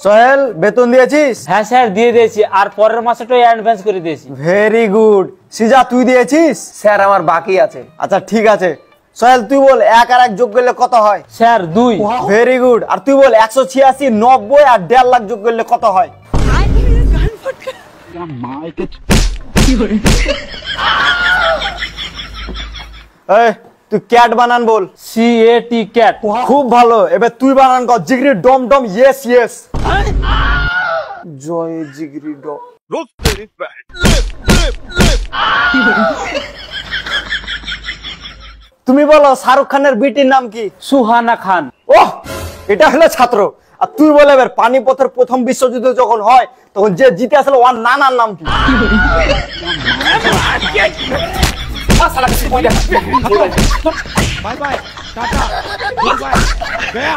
সোহেল বেতন দিয়েছিস? হ্যাঁ স্যার দিয়ে দিয়েছি, আর পরের মাসেটাই অ্যাডভান্স করে দিয়েছি। Very good. সিজা তুই দিয়েছিস? স্যার আমার বাকি আছে। আচ্ছা ঠিক আছে। সোহেল তুই বল 1 আর 1 যোগ করলে কত হয়? স্যার 2। Very good. আর তুই বল 186, 90 আর 1.5 লাখ যোগ করলে কত হয়? এই তুই ক্যাট বানান বল। CAT cat. খুব ভালো। এবার তুই বানান কর জিগরি ডম ডম ইয়েস ইয়েস। জয় জিগরি ডম। তুমি বলো শাহরুখ খানের বিটির নাম কি? সুহানা খান। ওহ, এটা হলো ছাত্র। আর তুই বলে এবার পানিপথের প্রথম বিশ্বযুদ্ধ যখন হয় তখন যে জিতে আসলে ওর নানার নাম কি? Bye bye tata goodbye गया